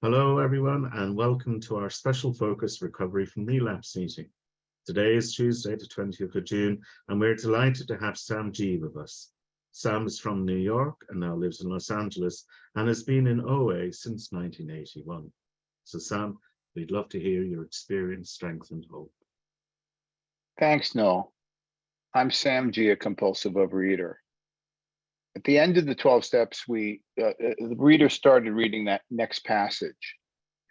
Hello, everyone, and welcome to our special focus recovery from relapse meeting. Today is Tuesday, the 20th of June, and we're delighted to have Sam G with us. Sam is from New York and now lives in Los Angeles and has been in OA since 1981. So, Sam, we'd love to hear your experience, strength, and hope. Thanks, Noel. I'm Sam G, a compulsive overeater. At the end of the 12 steps, the reader started reading that next passage,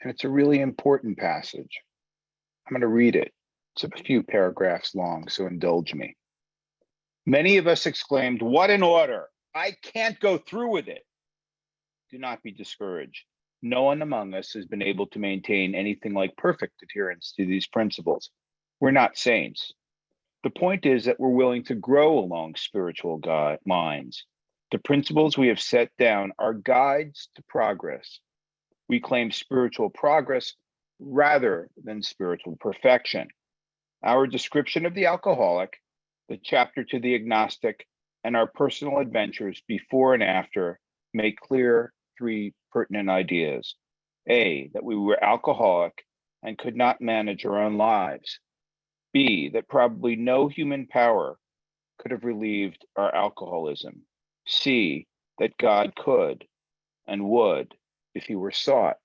and it's a really important passage. I'm going to read it. It's a few paragraphs long, so indulge me. Many of us exclaimed, "What an order! I can't go through with it." Do not be discouraged. No one among us has been able to maintain anything like perfect adherence to these principles. We're not saints. The point is that we're willing to grow along spiritual lines. The principles we have set down are guides to progress. We claim spiritual progress rather than spiritual perfection. Our description of the alcoholic, the chapter to the agnostic, and our personal adventures before and after make clear three pertinent ideas. A, that we were alcoholic and could not manage our own lives. B, that probably no human power could have relieved our alcoholism. C, that God could and would if he were sought.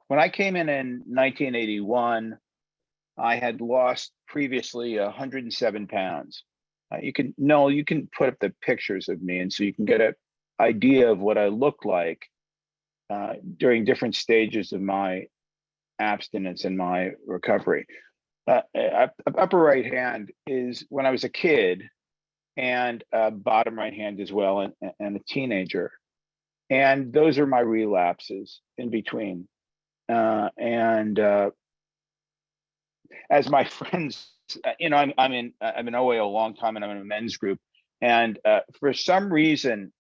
When I came in 1981, I had lost previously 107 pounds. You can put up the pictures of me, and so you can get an idea of what I looked like during different stages of my abstinence and my recovery. Upper right hand is when I was a kid, and bottom right hand as well, and a teenager. And those are my relapses in between. As my friends, I'm in OA a long time, and I'm in a men's group. And for some reason,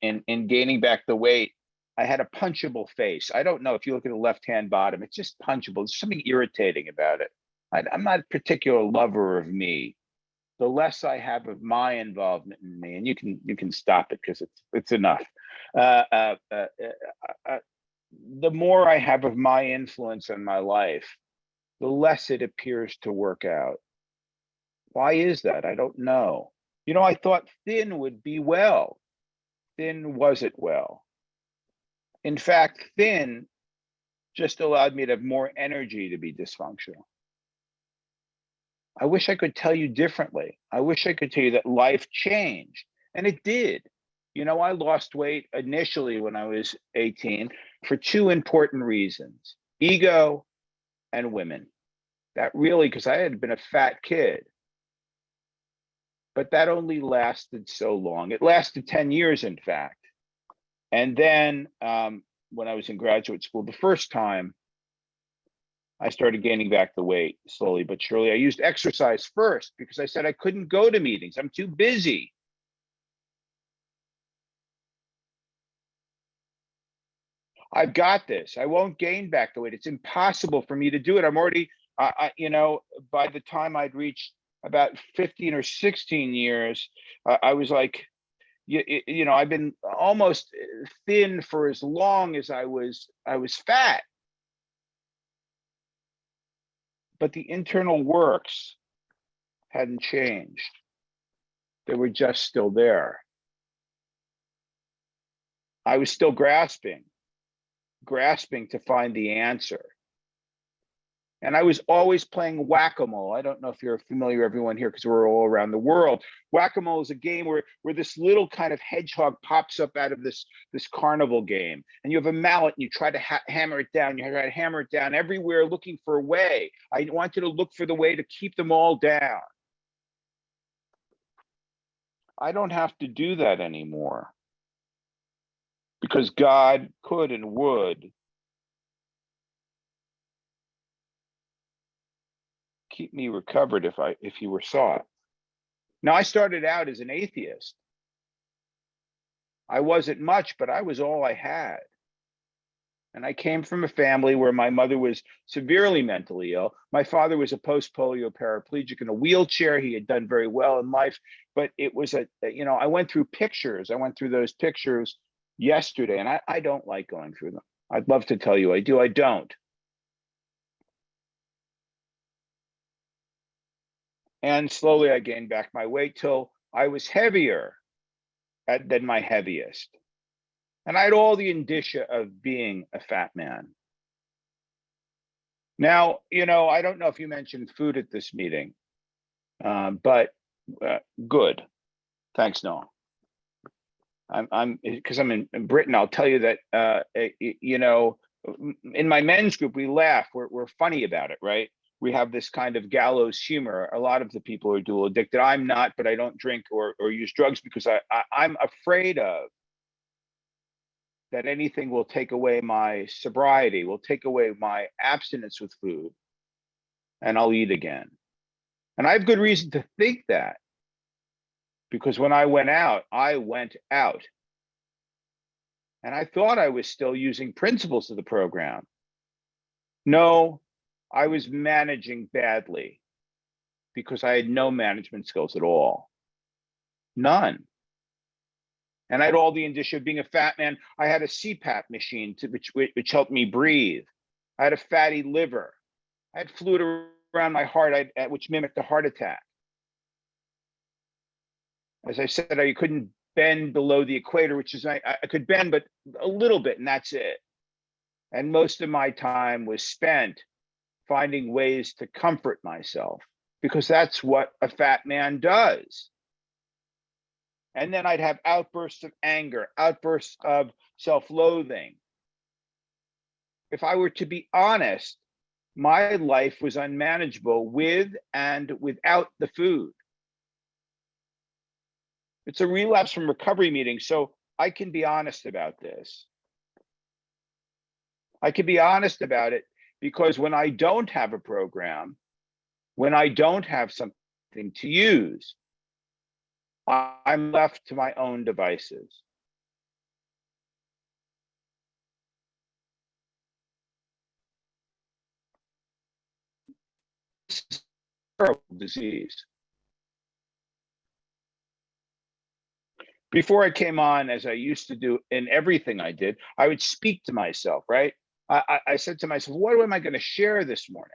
in gaining back the weight, I had a punchable face. I don't know if you look at the left-hand bottom, it's just punchable. There's something irritating about it. I'm not a particular lover of me. The less I have of my involvement in me, and you can stop it because it's enough. The more I have of my influence in my life, the less it appears to work out. Why is that? I don't know. I thought thin would be well. Thin wasn't well. In fact, thin just allowed me to have more energy to be dysfunctional. I wish I could tell you differently. I wish I could tell you that life changed, and it did. I lost weight initially when I was 18 for two important reasons: ego and women. That really, because I had been a fat kid. But that only lasted so long. It lasted 10 years, in fact. And then when I was in graduate school, the first time, I started gaining back the weight slowly but surely. I used exercise first because I said I couldn't go to meetings. I'm too busy. I've got this. I won't gain back the weight. It's impossible for me to do it. I'm already, by the time I'd reached about 15 or 16 years, I was like, I've been almost thin for as long as I was fat. But the internal works hadn't changed. They were just still there. I was still grasping to find the answer. And I was always playing whack-a-mole. I don't know if you're familiar, everyone here, because we're all around the world. Whack-a-mole is a game where this little kind of hedgehog pops up out of this carnival game. And you have a mallet and you try to hammer it down. You try to hammer it down everywhere looking for a way. I wanted to look for the way to keep them all down. I don't have to do that anymore because God could and would keep me recovered if he were sought. Now, I started out as an atheist. I wasn't much, but I was all I had. And I came from a family where my mother was severely mentally ill. My father was a post-polio paraplegic in a wheelchair. He had done very well in life, but it was I went through pictures. I went through those pictures yesterday, and I don't like going through them. I'd love to tell you I do, I don't. And slowly I gained back my weight till I was heavier than my heaviest. And I had all the indicia of being a fat man. Now, I don't know if you mentioned food at this meeting, but good. Thanks, Noah. I'm because I'm in Britain. I'll tell you that in my men's group we laugh. We're funny about it, right? We have this kind of gallows humor. A lot of the people are dual addicted. I'm not, but I don't drink or use drugs because I'm afraid of that anything will take away my sobriety, will take away my abstinence with food, and I'll eat again. And I have good reason to think that, because when I went out, and I thought I was still using principles of the program. No, I was managing badly because I had no management skills at all. None. And I had all the indicia of being a fat man. I had a CPAP machine which helped me breathe. I had a fatty liver. I had fluid around my heart, which mimicked a heart attack. As I said, I couldn't bend below the equator, which is I could bend, but a little bit, and that's it. And most of my time was spent finding ways to comfort myself, because that's what a fat man does. And then I'd have outbursts of anger, outbursts of self-loathing. If I were to be honest, my life was unmanageable with and without the food. It's a relapse from recovery meeting, so I can be honest about this. I can be honest about it because when I don't have a program, when I don't have something to use, I'm left to my own devices. This is a terrible disease. Before I came on, as I used to do in everything I did, I would speak to myself, right? I said to myself, what am I going to share this morning?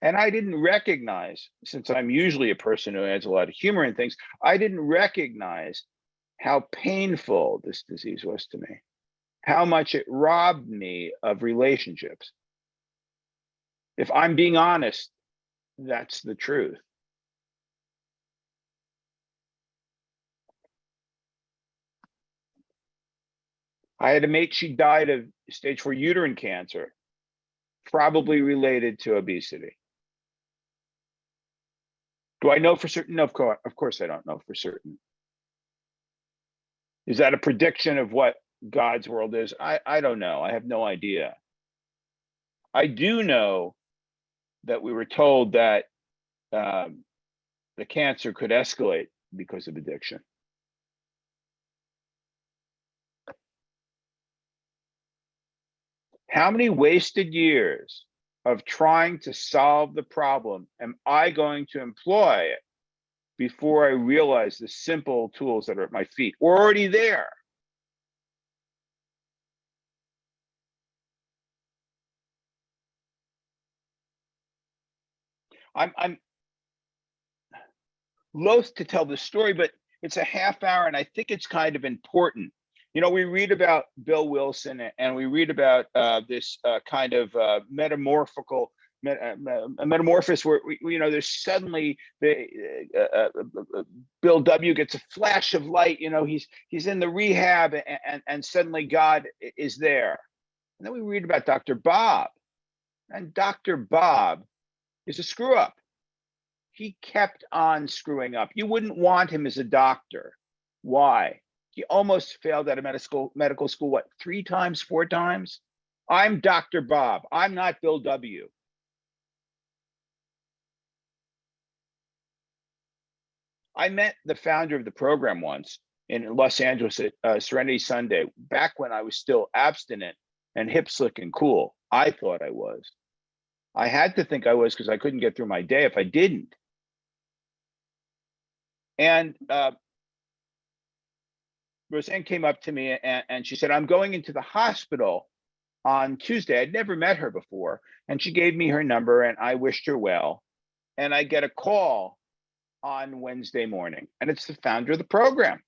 And I didn't recognize, since I'm usually a person who adds a lot of humor in things, I didn't recognize how painful this disease was to me, how much it robbed me of relationships. If I'm being honest, that's the truth. I had a mate, she died of stage 4 uterine cancer, probably related to obesity. Do I know for certain? No, of course I don't know for certain. Is that a prediction of what God's world is? I don't know. I have no idea. I do know that we were told that the cancer could escalate because of addiction. How many wasted years of trying to solve the problem am I going to employ before I realize the simple tools that are at my feet were already there? I'm loath to tell the story, but it's a half hour and I think it's kind of important. We read about Bill Wilson and we read about this kind of metamorphosis where there's suddenly Bill W gets a flash of light. He's in the rehab and suddenly God is there. And then we read about Dr. Bob, and Dr. Bob is a screw up. He kept on screwing up. You wouldn't want him as a doctor. Why? He almost failed out of medical school, what, 3 times, 4 times? I'm Dr. Bob. I'm not Bill W. I met the founder of the program once in Los Angeles at Serenity Sunday, back when I was still abstinent and hip, slick, and cool. I thought I was. I had to think I was because I couldn't get through my day if I didn't. And Roseanne came up to me and she said, I'm going into the hospital on Tuesday. I'd never met her before. And she gave me her number and I wished her well. And I get a call on Wednesday morning, and it's the founder of the program.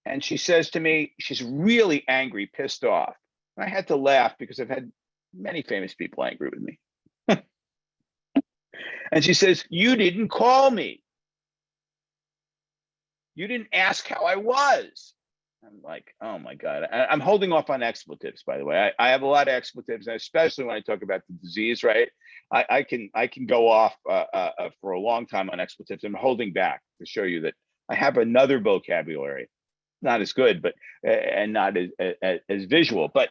And she says to me, she's really angry, pissed off. And I had to laugh because I've had many famous people angry with me. And she says, you didn't call me. You didn't ask how I was. I'm like, oh my God. I'm holding off on expletives, by the way. I have a lot of expletives, especially when I talk about the disease, right? I can go off for a long time on expletives. I'm holding back to show you that I have another vocabulary, not as good, but and not as visual. But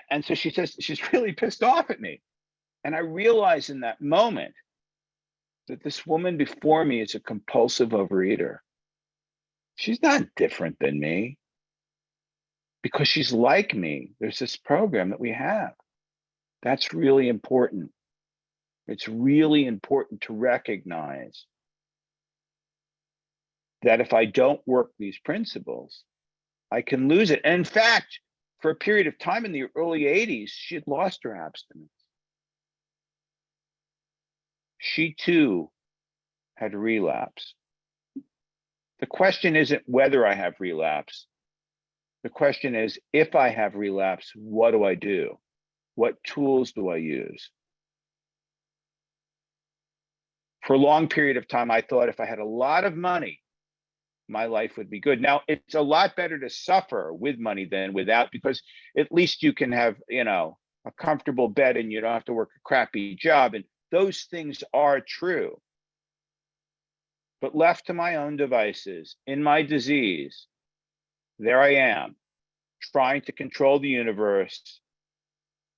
and so she says she's really pissed off at me, and I realize in that moment that this woman before me is a compulsive overeater. She's not different than me because she's like me. There's this program that we have. That's really important. It's really important to recognize that if I don't work these principles, I can lose it. And in fact, for a period of time in the early 80s, she had lost her abstinence. She too had relapse. The question isn't whether I have relapse. The question is, if I have relapse, what do I do? What tools do I use? For a long period of time, I thought if I had a lot of money, my life would be good. Now, it's a lot better to suffer with money than without, because at least you can have, a comfortable bed and you don't have to work a crappy job. And those things are true. But left to my own devices, in my disease, there I am, trying to control the universe.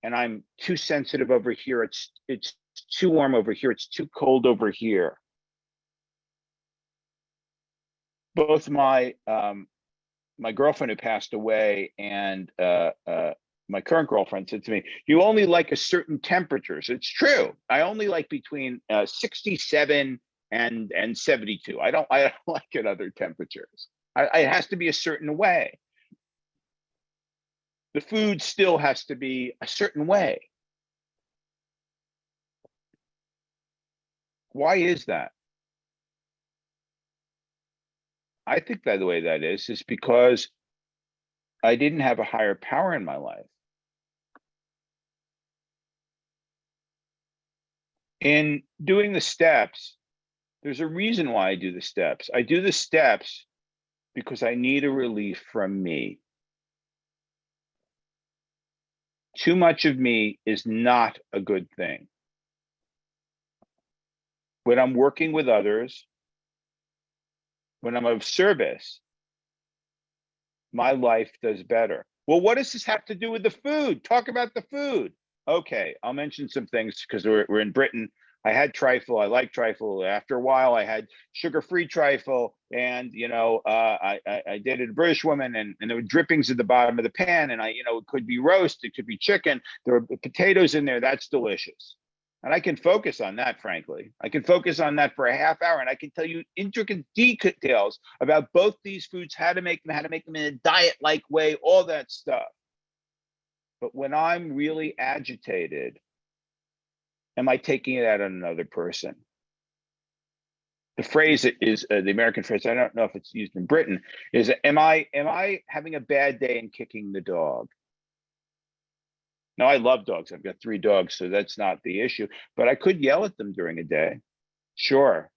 And I'm too sensitive over here. It's too warm over here. It's too cold over here. Both my girlfriend who passed away and my current girlfriend said to me, you only like a certain temperatures. It's true. I only like between 67 and 72. I don't like at other temperatures. It has to be a certain way. The food still has to be a certain way. Why is that? I think that the way that is because I didn't have a higher power in my life. In doing the steps, there's a reason why I do the steps. I do the steps because I need a relief from me. Too much of me is not a good thing. When I'm working with others, when I'm of service, my life does better. Well, what does this have to do with the food? Talk about the food. Okay, I'll mention some things because we're in Britain. I had trifle. I like trifle. After a while, I had sugar-free trifle, and I dated a British woman, and there were drippings at the bottom of the pan, and it could be roast, it could be chicken. There were potatoes in there. That's delicious, and I can focus on that. Frankly, I can focus on that for a half hour, and I can tell you intricate details about both these foods, how to make them in a diet-like way, all that stuff. But when I'm really agitated, am I taking it out on another person? The phrase is the American phrase. I don't know if it's used in Britain. Is am I having a bad day and kicking the dog? Now, I love dogs. I've got 3 dogs, so that's not the issue. But I could yell at them during a day. Sure.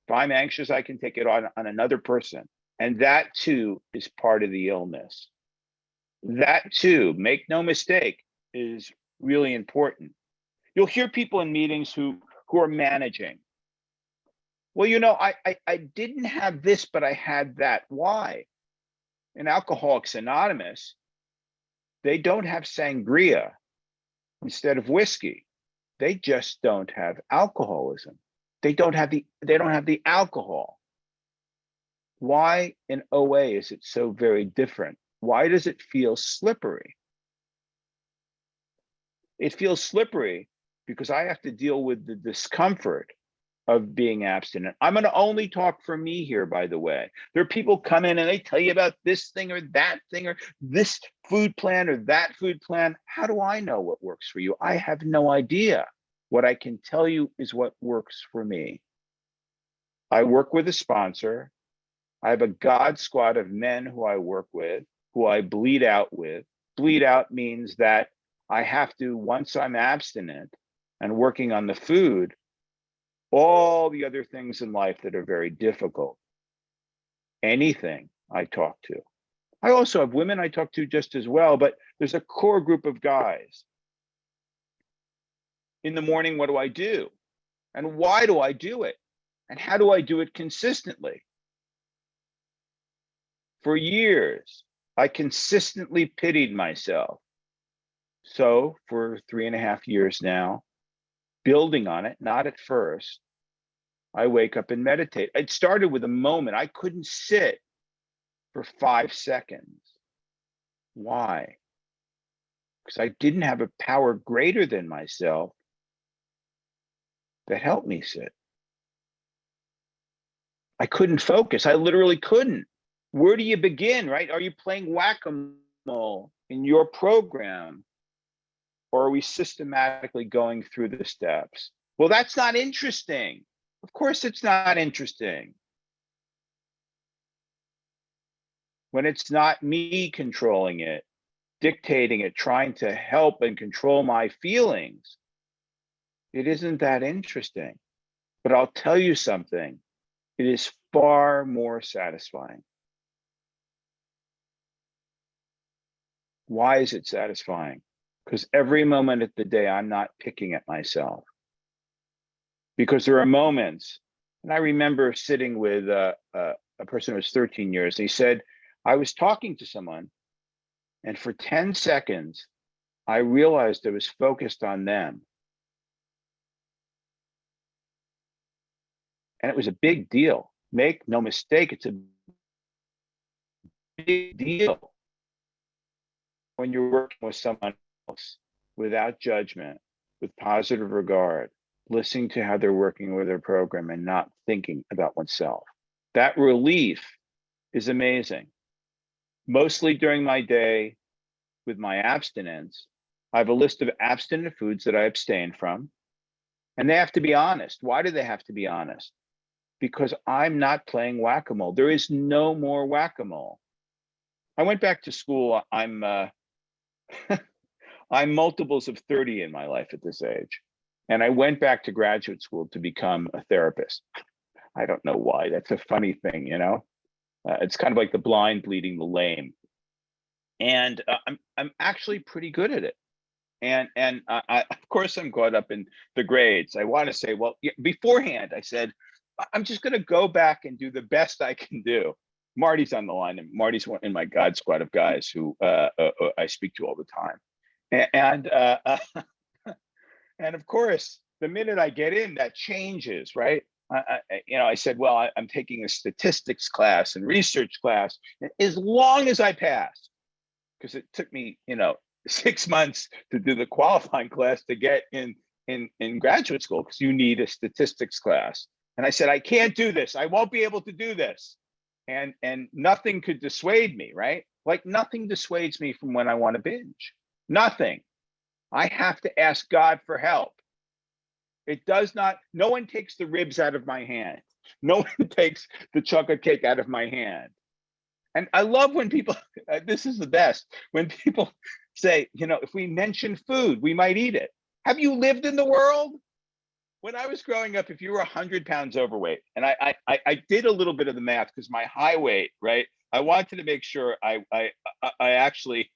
If I'm anxious, I can take it on another person, and that too is part of the illness. That too, make no mistake, is really important. You'll hear people in meetings who are managing. Well, I didn't have this, but I had that. Why? In Alcoholics Anonymous, they don't have sangria instead of whiskey. They just don't have alcoholism. They don't have the alcohol. Why in OA is it so very different? Why does it feel slippery? It feels slippery because I have to deal with the discomfort of being abstinent. I'm going to only talk for me here, by the way. There are people come in and they tell you about this thing or this food plan or that food plan. How do I know what works for you? I have no idea. What I can tell you is what works for me. I work with a sponsor. I have a God squad of men who I work with, who I bleed out with. Bleed out means that I have to, once I'm abstinent and working on the food, all the other things in life that are very difficult, anything I talk to. I also have women I talk to just as well, but there's a core group of guys. In the morning, what do I do? And why do I do it? And how do I do it consistently? For years, I consistently pitied myself. So for 3.5 years now, building on it, not at first, I wake up and meditate. It started with a moment. I couldn't sit for 5 seconds. Why? Because I didn't have a power greater than myself that helped me sit. I couldn't focus. I literally couldn't. Where do you begin, right? Are you playing whack-a-mole in your program? Or are we systematically going through the steps? Well, that's not interesting. Of course, it's not interesting. When it's not me controlling it, dictating it, trying to help and control my feelings, it isn't that interesting. But I'll tell you something, it is far more satisfying. Why is it satisfying? Because every moment of the day, I'm not picking at myself. Because there are moments, and I remember sitting with a person who was 13 years, he said, I was talking to someone, and for 10 seconds, I realized I was focused on them. And it was a big deal. Make no mistake, it's a big deal when you're working with someone else without judgment, with positive regard, listening to how they're working with their program and not thinking about oneself. That relief is amazing. Mostly during my day with my abstinence, I have a list of abstinent foods that I abstain from, and they have to be honest. Why do they have to be honest? Because I'm not playing whack-a-mole. There is no more whack-a-mole. I went back to school. I'm multiples of 30 in my life at this age. And I went back to graduate school to become a therapist. I don't know why. That's a funny thing, you know? It's kind of like the blind leading the lame. And I'm actually pretty good at it. And of course, I'm caught up in the grades. I want to say, well, beforehand, I said, I'm just going to go back and do the best I can do. Marty's on the line, and Marty's one in my God squad of guys who I speak to all the time. And of course, the minute I get in, that changes, right? I said, well, I'm taking a statistics class and research class. As long as I pass, because it took me, 6 months to do the qualifying class to get in graduate school, because you need a statistics class. And I said, I can't do this. I won't be able to do this. And nothing could dissuade me, right? Like nothing dissuades me from when I want to binge. Nothing. I have to ask God for help. It does not, no one takes the ribs out of my hand. No one takes the chocolate cake out of my hand. And I love when people, this is the best, when people say, if we mention food, we might eat it. Have you lived in the world? When I was growing up, if you were 100 pounds overweight, and I did a little bit of the math because my high weight, right? I wanted to make sure I actually,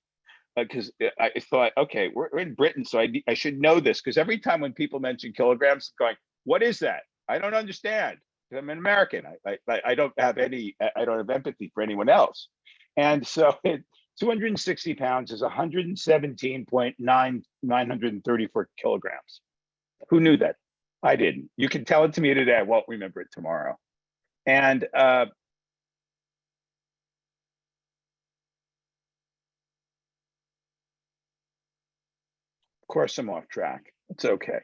because I thought, okay, we're in Britain, so I should know this, because every time when people mention kilograms, I'm going, what is that? I don't understand. I'm an American. I don't have empathy for anyone else. And so 260 pounds is 117.934 kilograms. Who knew that? I didn't. You can tell it to me today. I won't remember it tomorrow. And of course, I'm off track. It's okay.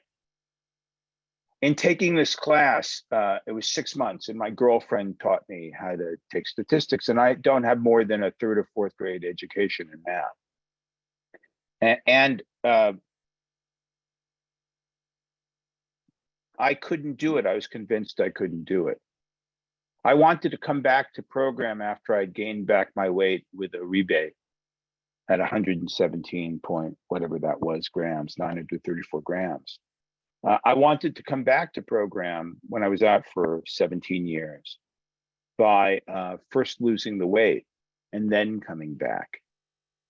In taking this class, it was 6 months, and my girlfriend taught me how to take statistics, and I don't have more than a 3rd or 4th grade education in math. And I couldn't do it. I was convinced I couldn't do it. I wanted to come back to program after I'd gained back my weight with a rebate at 117 point, whatever that was, grams, 934 grams. I wanted to come back to program when I was out for 17 years by first losing the weight and then coming back.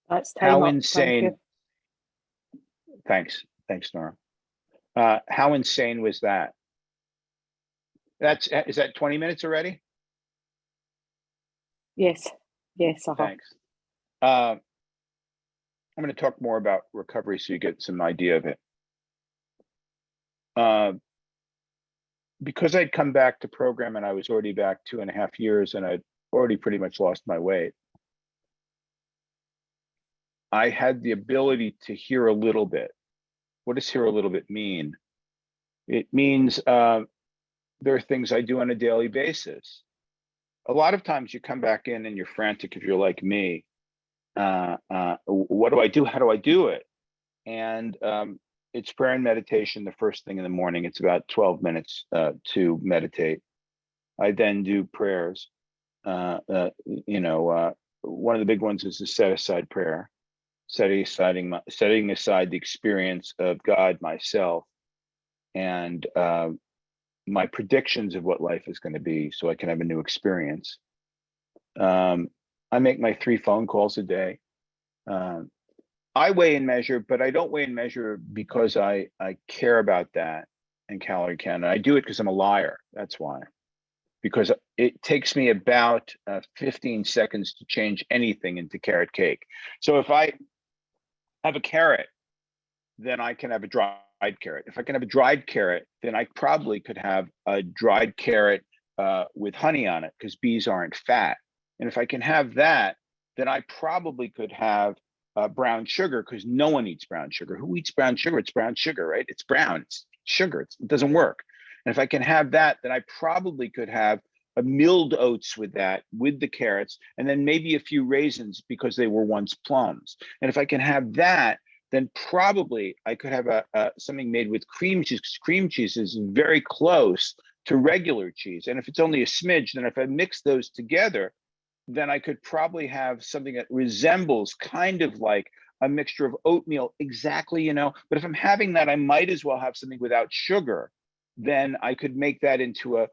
That's How time up. insane. Thanks, Nora. How insane was that? Is that 20 minutes already? Yes. Thanks. I'm going to talk more about recovery so you get some idea of it. Because I'd come back to program and I was already back 2.5 years and I'd already pretty much lost my weight, I had the ability to hear a little bit. What does hear a little bit mean? It means there are things I do on a daily basis. A lot of times you come back in and you're frantic if you're like me. What do I do? How do I do it? And it's prayer and meditation the first thing in the morning. It's about 12 minutes to meditate. I then do prayers. One of the big ones is the set aside prayer, setting aside the experience of God, myself, and my predictions of what life is going to be so I can have a new experience. I make my 3 phone calls a day. I weigh and measure, but I don't weigh and measure because I care about that and calorie count. I do it because I'm a liar. That's why. Because it takes me about 15 seconds to change anything into carrot cake. So if I have a carrot, then I can have a dried carrot. If I can have a dried carrot, then I probably could have a dried carrot with honey on it because bees aren't fat. And if I can have that, then I probably could have brown sugar because no one eats brown sugar. Who eats brown sugar? It's brown sugar, right? It's brown, it's sugar, it doesn't work. And if I can have that, then I probably could have a milled oats with that, with the carrots, and then maybe a few raisins because they were once plums. And if I can have that, then probably I could have something made with cream cheese. Cream cheese is very close to regular cheese. And if it's only a smidge, then if I mix those together, then I could probably have something that resembles kind of like a mixture of oatmeal, exactly, but if I'm having that, I might as well have something without sugar. Then I could make that into a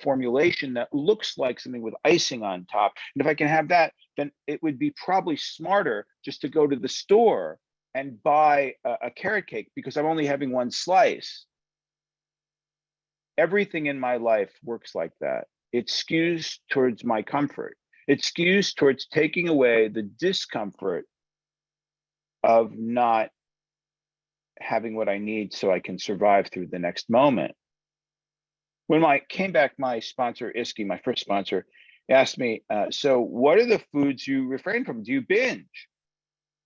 formulation that looks like something with icing on top. And if I can have that, then it would be probably smarter just to go to the store and buy a carrot cake because I'm only having 1 slice. Everything in my life works like that. It skews towards my comfort. It skews towards taking away the discomfort of not having what I need so I can survive through the next moment. When I came back, my sponsor, Iski, my first sponsor, asked me, so what are the foods you refrain from? Do you binge?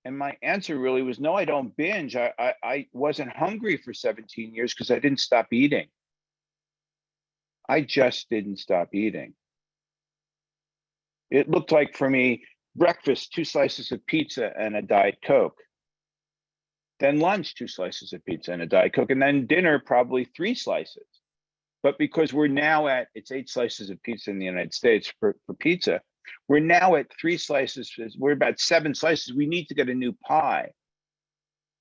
And my answer really was, no, I don't binge. I wasn't hungry for 17 years because I didn't stop eating. I just didn't stop eating. It looked like for me, breakfast, 2 slices of pizza and a Diet Coke. Then lunch, 2 slices of pizza and a Diet Coke. And then dinner, probably 3 slices. But because we're now it's 8 slices of pizza in the United States for pizza, we're now at 3 slices. We're about 7 slices. We need to get a new pie.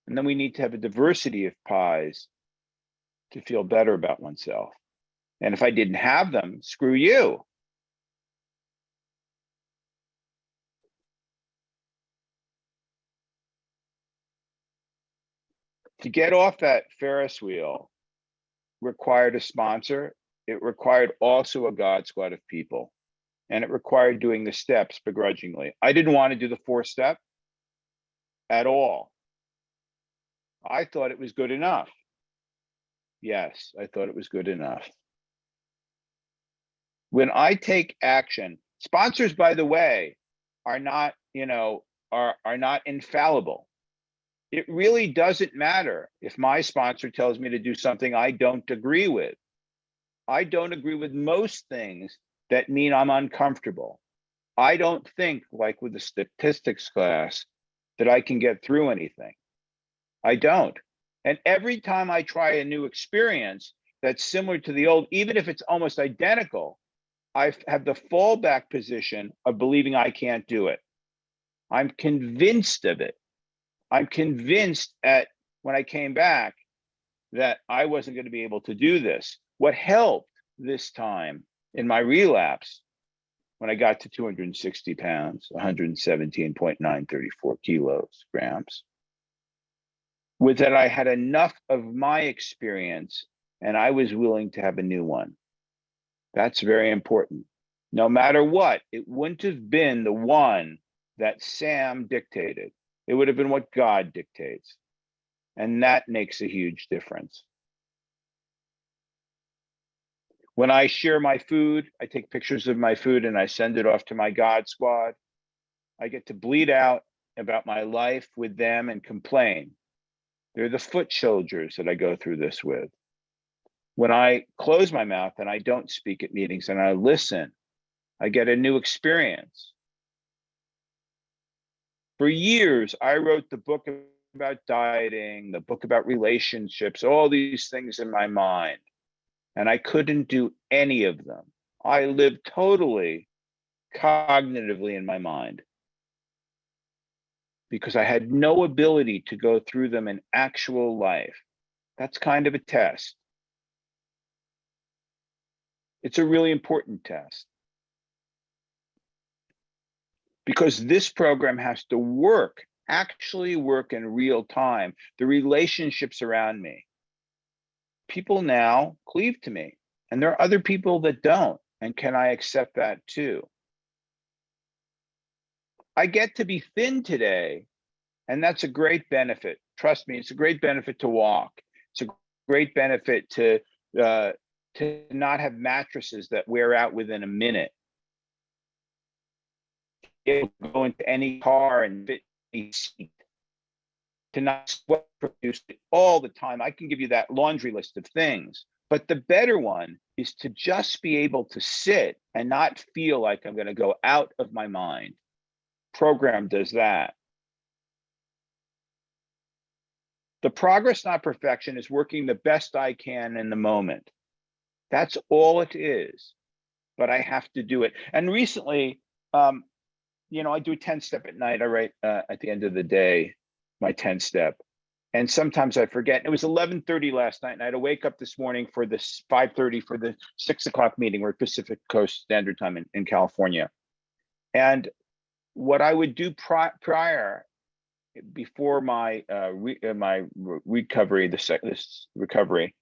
And then we need to have a diversity of pies to feel better about oneself. And if I didn't have them, screw you. To get off that Ferris wheel required a sponsor. It required also a God squad of people. And it required doing the steps begrudgingly. I didn't want to do the 4-step at all. I thought it was good enough. Yes, I thought it was good enough. When I take action, sponsors, by the way, are not, are not infallible. It really doesn't matter if my sponsor tells me to do something I don't agree with. I don't agree with most things that mean I'm uncomfortable. I don't think, like with the statistics class, that I can get through anything. I don't. And every time I try a new experience that's similar to the old, even if it's almost identical, I have the fallback position of believing I can't do it. I'm convinced of it. I'm convinced when I came back that I wasn't going to be able to do this. What helped this time in my relapse, when I got to 260 pounds, 117.934 kilograms, was that I had enough of my experience and I was willing to have a new one. That's very important. No matter what, it wouldn't have been the one that Sam dictated. It would have been what God dictates. And that makes a huge difference. When I share my food, I take pictures of my food and I send it off to my God squad. I get to bleed out about my life with them and complain. They're the foot soldiers that I go through this with. When I close my mouth and I don't speak at meetings and I listen, I get a new experience. For years, I wrote the book about dieting, the book about relationships, all these things in my mind, and I couldn't do any of them. I lived totally cognitively in my mind because I had no ability to go through them in actual life. That's kind of a test. It's a really important test because this program has to work, actually work in real time. The relationships around me. People now cleave to me, and there are other people that don't. And can I accept that too? I get to be thin today, and that's a great benefit. Trust me, it's a great benefit to walk. It's a great benefit to not have mattresses that wear out within a minute. Able to go into any car and fit any seat. To not sweat profusely all the time. I can give you that laundry list of things. But the better one is to just be able to sit and not feel like I'm going to go out of my mind. Program does that. The progress, not perfection, is working the best I can in the moment. That's all it is. But I have to do it. And recently, I do a 10-step at night. I write at the end of the day, my 10-step. And sometimes I forget. It was 11:30 last night, and I had to wake up this morning for this 5:30 for the 6 o'clock meeting. We're Pacific Coast Standard Time in California. And what I would do prior, before my recovery, this recovery,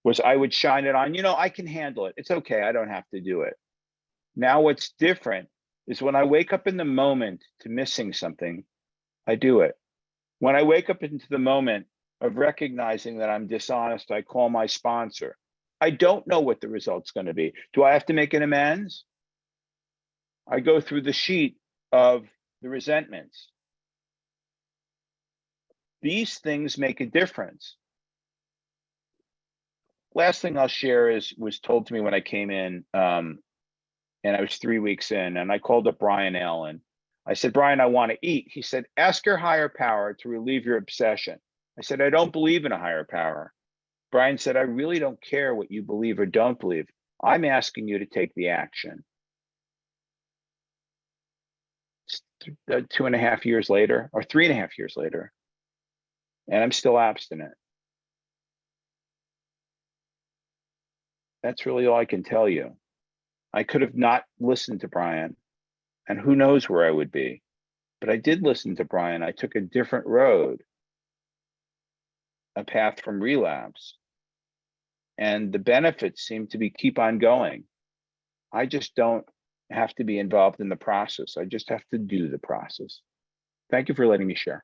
was I would shine it on. I can handle it. It's okay. I don't have to do it. Now what's different is when I wake up in the moment to missing something, I do it. When I wake up into the moment of recognizing that I'm dishonest, I call my sponsor. I don't know what the result's going to be. Do I have to make an amends? I go through the sheet of the resentments. These things make a difference. Last thing I'll share was told to me when I came in, and I was 3 weeks in, and I called up Brian Allen. I said, Brian, I want to eat. He said, ask your higher power to relieve your obsession. I said, I don't believe in a higher power. Brian said, I really don't care what you believe or don't believe. I'm asking you to take the action. 2.5 years later, or 3.5 years later, and I'm still abstinent. That's really all I can tell you. I could have not listened to Brian, and who knows where I would be. But I did listen to Brian. I took a different road, a path from relapse. And the benefits seem to keep on going. I just don't have to be involved in the process. I just have to do the process. Thank you for letting me share.